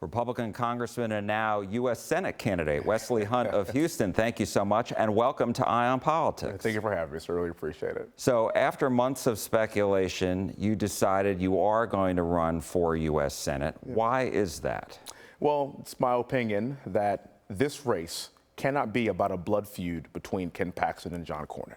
Republican Congressman and now U.S. Senate candidate, Wesley Hunt of Houston. Thank you so much, and welcome to Eye on Politics. Thank you for having me, sir. Really appreciate it. So after months of speculation, you decided you are going to run for U.S. Senate. Yeah. Why is that? Well, it's my opinion that this race cannot be about a blood feud between Ken Paxton and John Cornyn.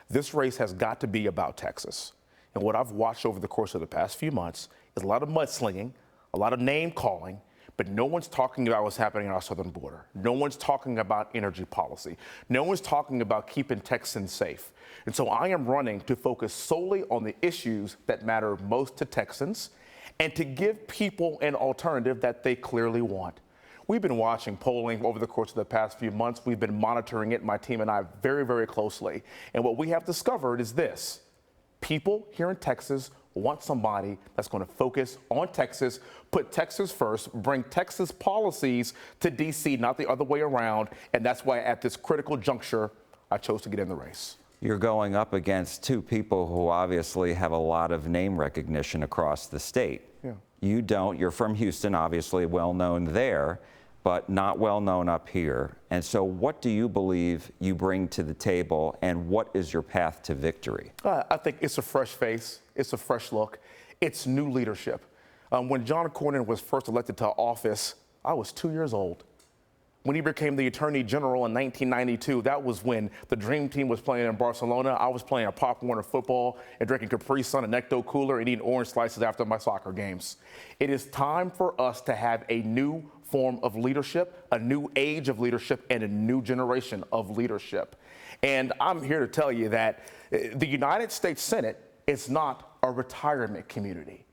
This race has got to be about Texas. And what I've watched over the course of the past few months is a lot of mudslinging, a lot of name calling, but no one's talking about what's happening on our southern border. No one's talking about energy policy. No one's talking about keeping Texans safe. And so I am running to focus solely on the issues that matter most to Texans and to give people an alternative that they clearly want. We've been watching polling over the course of the past few months. We've been monitoring it, my team and I, very, very closely. And what we have discovered is this: people here in Texas want somebody that's going to focus on Texas, put Texas first, bring Texas policies to D.C., not the other way around. And that's why at this critical juncture, I chose to get in the race. You're going up against two people who obviously have a lot of name recognition across the state. Yeah. You don't. You're from Houston, obviously well known there, but not well known up here. And so what do you believe you bring to the table, and what is your path to victory? I think it's a fresh face. It's a fresh look. It's new leadership. When John Cornyn was first elected to office, I was 2 years old. When he became the Attorney General in 1992, that was when the Dream Team was playing in Barcelona. I was playing a Pop Warner football and drinking Capri Sun and Necto Cooler and eating orange slices after my soccer games. It is time for us to have a new form of leadership, a new age of leadership, and a new generation of leadership. And I'm here to tell you that the United States Senate is not a retirement community.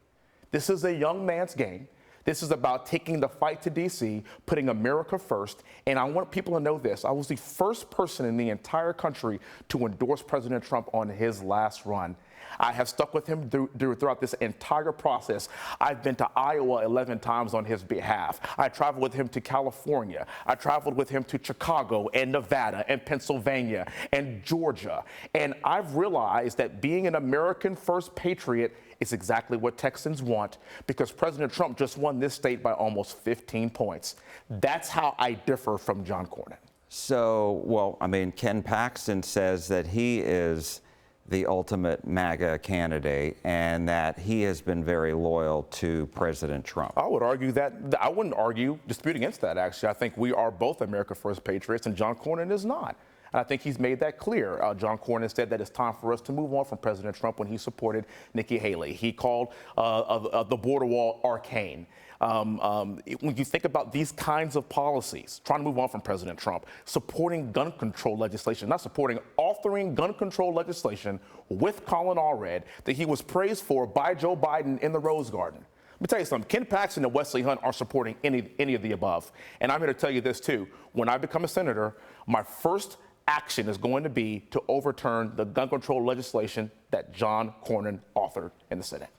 This is a young man's game. This is about taking the fight to D.C., putting America first. And I want people to know this: I was the first person in the entire country to endorse President Trump on his last run. I have stuck with him throughout this entire process. I've been to Iowa 11 times on his behalf. I traveled with him to California. I traveled with him to Chicago and Nevada and Pennsylvania and Georgia. And I've realized that being an American first patriot is exactly what Texans want, because President Trump just won this state by almost 15 points. That's how I differ from John Cornyn. So, well, I mean, Ken Paxton says that he is the ultimate MAGA candidate and that he has been very loyal to President Trump. I would argue that. I wouldn't dispute against that, actually. I think we are both America First patriots, and John Cornyn is not. And I think he's made that clear. John Cornyn said that it's time for us to move on from President Trump when he supported Nikki Haley. He called the border wall arcane. When you think about these kinds of policies, trying to move on from President Trump, supporting gun control legislation, authoring gun control legislation with Colin Allred that he was praised for by Joe Biden in the Rose Garden. Let me tell you something. Ken Paxton and Wesley Hunt are supporting any of the above. And I'm here to tell you this, too. When I become a senator, my first action is going to be to overturn the gun control legislation that John Cornyn authored in the Senate.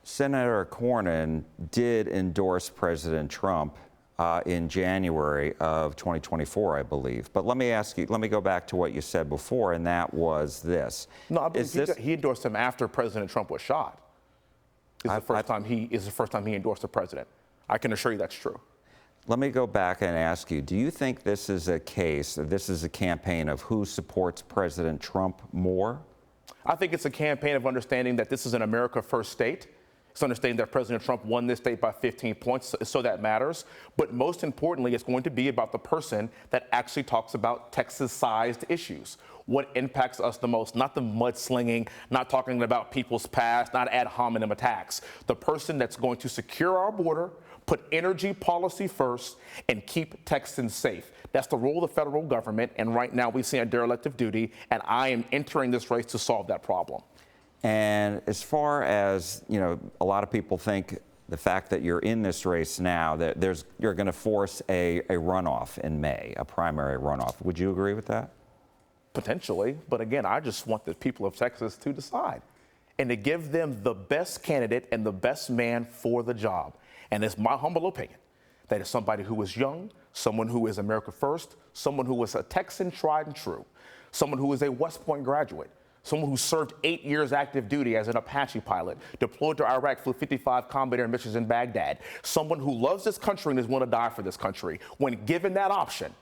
Senator Cornyn did endorse President Trump in January of 2024, I believe. But let me ask you, let me go back to what you said before, and that was this. No, I believe he endorsed him after President Trump was shot. It's the first time he endorsed the president. I can assure you that's true. Let me go back and ask you, do you think this is a campaign of who supports President Trump more? I think it's a campaign of understanding that this is an America First state. It's understanding that President Trump won this state by 15 points, so that matters. But most importantly, it's going to be about the person that actually talks about Texas-sized issues. What impacts us the most, not the mudslinging, not talking about people's past, not ad hominem attacks. The person that's going to secure our border, put energy policy first, and keep Texans safe. That's the role of the federal government, and right now we see a derelict of duty, and I am entering this race to solve that problem. And as far as, you know, a lot of people think the fact that you're in this race now, that you're going to force a runoff in May, a primary runoff. Would you agree with that? Potentially, but again, I just want the people of Texas to decide and to give them the best candidate and the best man for the job. And it's my humble opinion that it's somebody who is young, someone who is America First, someone who is a Texan tried and true, someone who is a West Point graduate, someone who served 8 years active duty as an Apache pilot, deployed to Iraq, flew 55 combat air missions in Baghdad, someone who loves this country and is willing to die for this country. When given that option,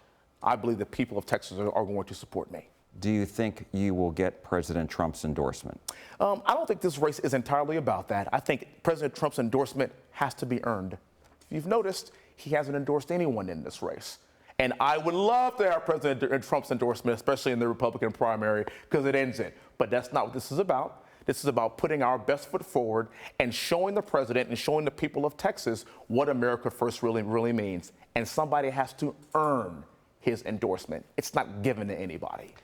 I believe the people of Texas are going to support me. Do you think you will get President Trump's endorsement? I don't think this race is entirely about that. I think President Trump's endorsement has to be earned. If you've noticed, he hasn't endorsed anyone in this race. And I would love to have President Trump's endorsement, especially in the Republican primary, because it ends it. But that's not what this is about. This is about putting our best foot forward and showing the president and showing the people of Texas what America First really means. And somebody has to earn his endorsement. It's not given to anybody.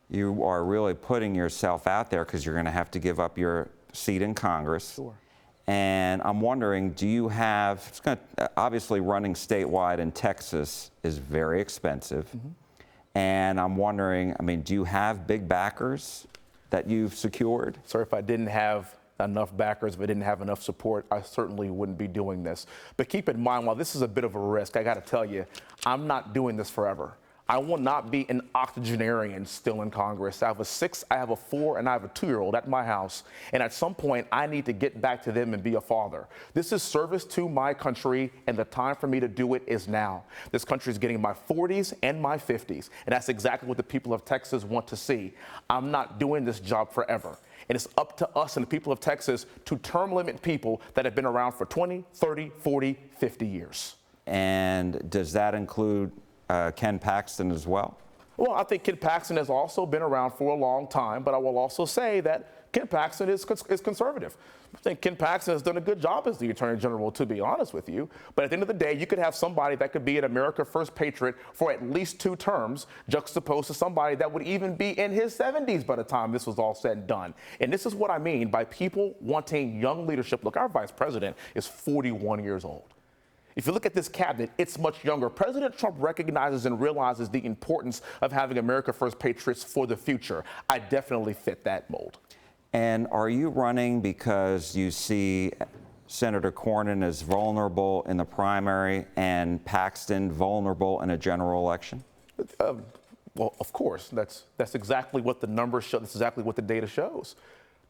You are really putting yourself out there because you're going to have to give up your seat in Congress. Sure. And I'm wondering, do you have, obviously running statewide in Texas is very expensive. And I'm wondering, I mean, do you have big backers that you've secured? Sir, if I didn't have enough backers, if I didn't have enough support, I certainly wouldn't be doing this. But keep in mind, while this is a bit of a risk, I got to tell you, I'm not doing this forever. I will not be an octogenarian still in Congress. I have a 6, I have a 4, and I have a 2-year-old at my house. And at some point, I need to get back to them and be a father. This is service to my country, and the time for me to do it is now. This country is getting my 40s and my 50s, and that's exactly what the people of Texas want to see. I'm not doing this job forever. And it's up to us and the people of Texas to term limit people that have been around for 20, 30, 40, 50 years. And does that include Ken Paxton as well? Well, I think Ken Paxton has also been around for a long time, but I will also say that Ken Paxton is conservative. I think Ken Paxton has done a good job as the Attorney General, to be honest with you. But at the end of the day, you could have somebody that could be an America First patriot for at least 2 terms, juxtaposed to somebody that would even be in his 70s by the time this was all said and done. And this is what I mean by people wanting young leadership. Look, our vice president is 41 years old. If you look at this cabinet, it's much younger. President Trump recognizes and realizes the importance of having America First patriots for the future. I definitely fit that mold. And are you running because you see Senator Cornyn as vulnerable in the primary and Paxton vulnerable in a general election? Well, of course. That's exactly what the numbers show. That's exactly what the data shows.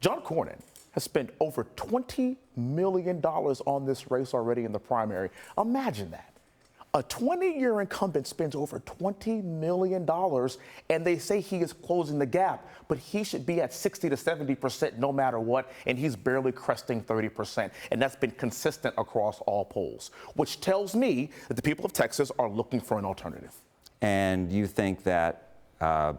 John Cornyn has spent over $20 million on this race already in the primary. Imagine that. A 20-year incumbent spends over $20 million, and they say he is closing the gap, but he should be at 60 to 70% no matter what, and he's barely cresting 30%. And that's been consistent across all polls, which tells me that the people of Texas are looking for an alternative. And you think that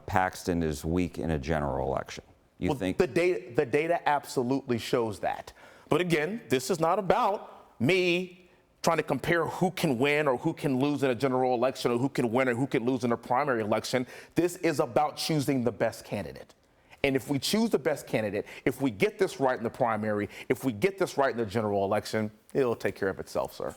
Paxton is weak in a general election? You think the data absolutely shows that. But again, this is not about me trying to compare who can win or who can lose in a general election or who can win or who can lose in a primary election. This is about choosing the best candidate. And if we choose the best candidate, if we get this right in the primary, if we get this right in the general election, it'll take care of itself, sir.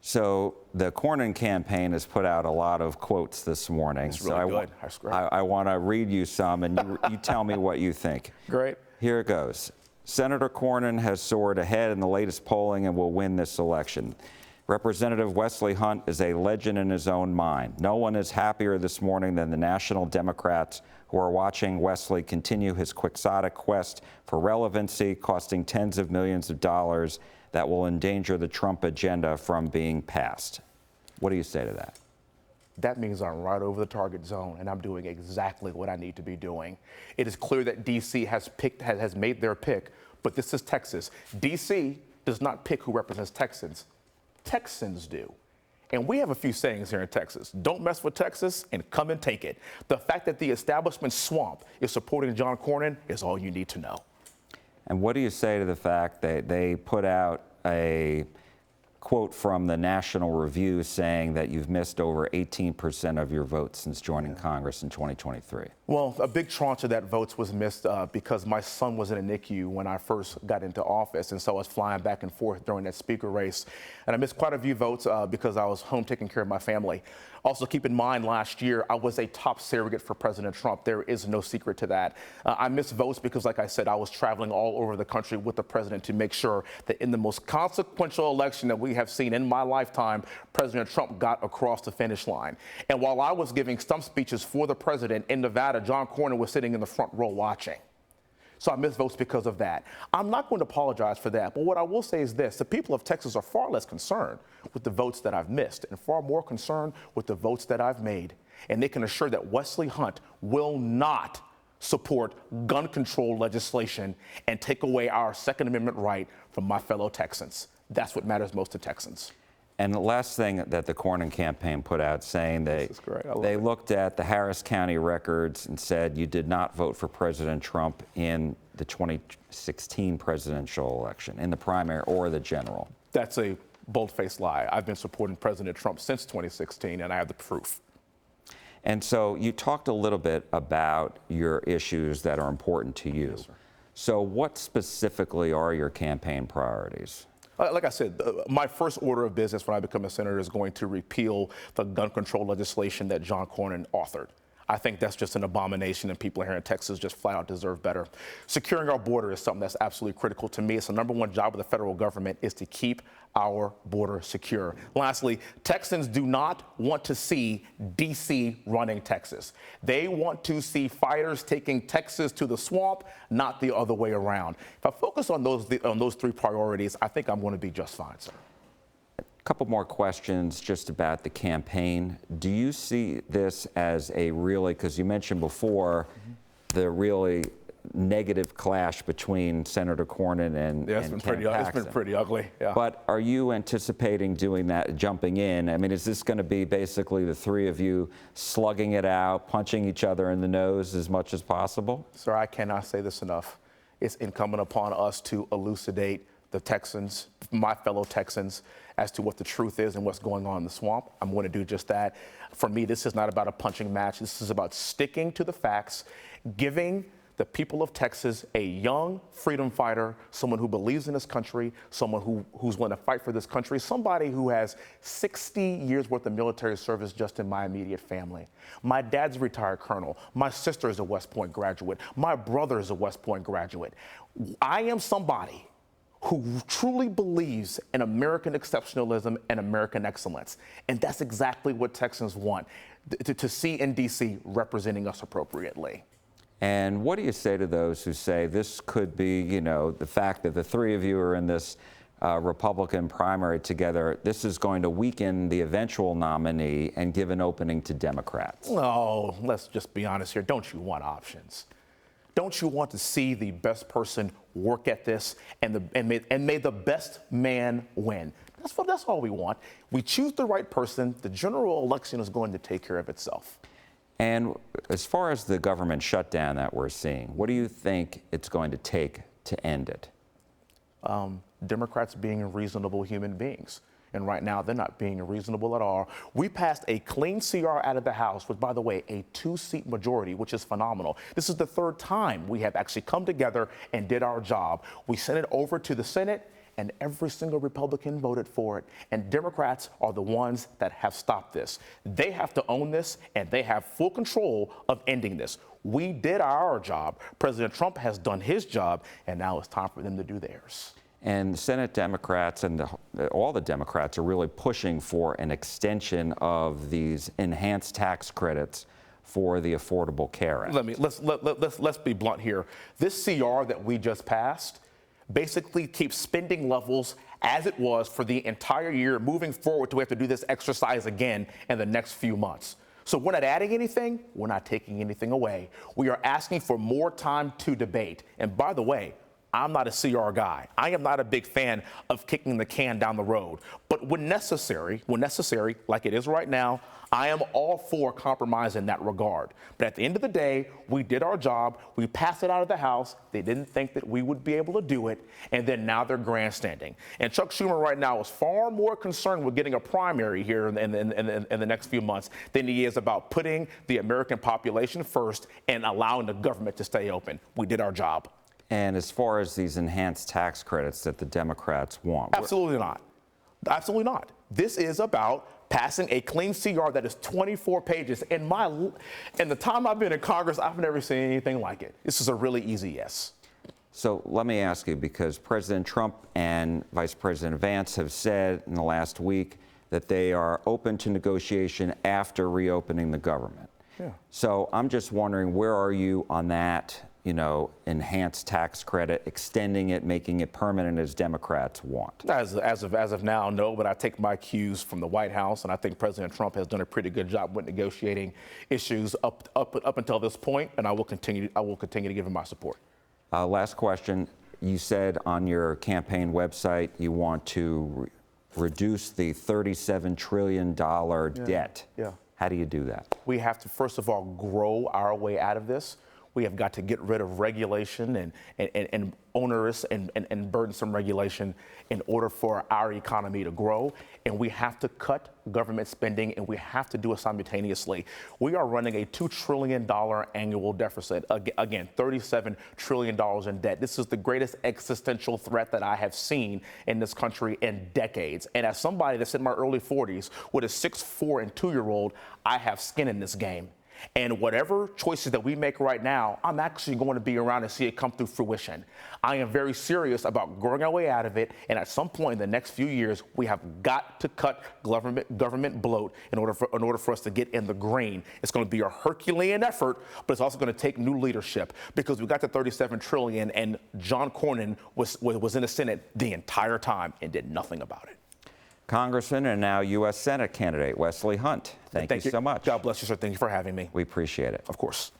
So the Cornyn campaign has put out a lot of quotes this morning. It's really good. That's great. I want to read you some, and you tell me what you think. Great. Here it goes. Senator Cornyn has soared ahead in the latest polling and will win this election. Representative Wesley Hunt is a legend in his own mind. No one is happier this morning than the national Democrats who are watching Wesley continue his quixotic quest for relevancy, costing tens of millions of dollars that will endanger the Trump agenda from being passed. What do you say to that? That means I'm right over the target zone, and I'm doing exactly what I need to be doing. It is clear that D.C. has made their pick, but this is Texas. D.C. does not pick who represents Texans. Texans do. And we have a few sayings here in Texas. Don't mess with Texas and come and take it. The fact that the establishment swamp is supporting John Cornyn is all you need to know. And what do you say to the fact that they put out a quote from the National Review saying that you've missed over 18% of your votes since joining Congress in 2023? Well, a big tranche of that votes was missed because my son was in a NICU when I first got into office, and so I was flying back and forth during that speaker race. And I missed quite a few votes because I was home taking care of my family. Also, keep in mind, last year, I was a top surrogate for President Trump. There is no secret to that. I missed votes because, like I said, I was traveling all over the country with the president to make sure that in the most consequential election that we have seen in my lifetime, President Trump got across the finish line. And while I was giving stump speeches for the president in Nevada, John Cornyn was sitting in the front row watching. So I missed votes because of that. I'm not going to apologize for that. But what I will say is this. The people of Texas are far less concerned with the votes that I've missed and far more concerned with the votes that I've made. And they can assure that Wesley Hunt will not support gun control legislation and take away our Second Amendment right from my fellow Texans. That's what matters most to Texans. And the last thing that the Cornyn campaign put out saying they looked at the Harris County records and said you did not vote for President Trump in the 2016 presidential election, in the primary or the general. That's a bold-faced lie. I've been supporting President Trump since 2016, and I have the proof. And so you talked a little bit about your issues that are important to you. Yes, sir. So what specifically are your campaign priorities? Like I said, my first order of business when I become a senator is going to repeal the gun control legislation that John Cornyn authored. I think that's just an abomination, and people here in Texas just flat out deserve better. Securing our border is something that's absolutely critical to me. It's the #1 job of the federal government is to keep our border secure. Lastly, Texans do not want to see D.C. running Texas. They want to see fighters taking Texas to the swamp, not the other way around. If I focus on those three priorities, I think I'm going to be just fine, sir. A couple more questions just about the campaign. Do you see this as a really, because you mentioned before, the really negative clash between Senator Cornyn and it's been pretty ugly. Yeah. But are you anticipating doing that, jumping in? I mean, is this going to be basically the three of you slugging it out, punching each other in the nose as much as possible? Sir, I cannot say this enough. It's incumbent upon us to elucidate the Texans, my fellow Texans, as to what the truth is and what's going on in the swamp. I'm going to do just that. For me, this is not about a punching match. This is about sticking to the facts, giving the people of Texas a young freedom fighter, someone who believes in this country, someone who's willing to fight for this country, somebody who has 60 years worth of military service just in my immediate family. My dad's a retired colonel. My sister is a West Point graduate. My brother is a West Point graduate. I am somebody who truly believes in American exceptionalism and American excellence. And that's exactly what Texans want, to see in D.C. representing us appropriately. And what do you say to those who say this could be, you know, the fact that the three of you are in this Republican primary together, this is going to weaken the eventual nominee and give an opening to Democrats? Oh, let's just be honest here. Don't you want options? Don't you want to see the best person work at this and may the best man win? That's all we want. We choose the right person. The general election is going to take care of itself. And as far as the government shutdown that we're seeing, what do you think it's going to take to end it? Democrats being reasonable human beings. And right now, they're not being reasonable at all. We passed a clean CR out of the House with, by the way, a 2-seat majority, which is phenomenal. This is the third time we have actually come together and did our job. We sent it over to the Senate, and every single Republican voted for it. And Democrats are the ones that have stopped this. They have to own this, and they have full control of ending this. We did our job. President Trump has done his job, and now it's time for them to do theirs. And Senate Democrats and all the Democrats are really pushing for an extension of these enhanced tax credits for the Affordable Care Act. Let's be blunt here. This CR that we just passed basically keeps spending levels as it was for the entire year, moving forward till we have to do this exercise again in the next few months. So we're not adding anything, we're not taking anything away. We are asking for more time to debate. And by the way, I'm not a CR guy. I am not a big fan of kicking the can down the road. But when necessary, like it is right now, I am all for compromise in that regard. But at the end of the day, we did our job. We passed it out of the House. They didn't think that we would be able to do it. And then now they're grandstanding. And Chuck Schumer right now is far more concerned with getting a primary here in the next few months than he is about putting the American population first and allowing the government to stay open. We did our job. And as far as these enhanced tax credits that the Democrats want? Absolutely not. Absolutely not. This is about passing a clean CR that is 24 pages. In the time I've been in Congress, I've never seen anything like it. This is a really easy yes. So let me ask you, because President Trump and Vice President Vance have said in the last week that they are open to negotiation after reopening the government. Yeah. So I'm just wondering, where are you on that enhanced tax credit, extending it, making it permanent as Democrats want? As of now, no, but I take my cues from the White House, and I think President Trump has done a pretty good job with negotiating issues up until this point, and I will continue to give him my support. Last question. You said on your campaign website you want to reduce the $37 trillion debt. Yeah. How do you do that? We have to, first of all, grow our way out of this. We have got to get rid of regulation and onerous and burdensome regulation in order for our economy to grow. And we have to cut government spending, and we have to do it simultaneously. We are running a $2 trillion annual deficit. Again, $37 trillion in debt. This is the greatest existential threat that I have seen in this country in decades. And as somebody that's in my early 40s with a 6'4" and 2-year-old, I have skin in this game. And whatever choices that we make right now, I'm actually going to be around to see it come through fruition. I am very serious about growing our way out of it. And at some point in the next few years, we have got to cut government bloat in order for us to get in the green. It's going to be a Herculean effort, but it's also going to take new leadership, because we got to $37 trillion, and John Cornyn was in the Senate the entire time and did nothing about it. Congressman and now U.S. Senate candidate Wesley Hunt, thank you so much. God bless you, sir. Thank you for having me. We appreciate it. Of course.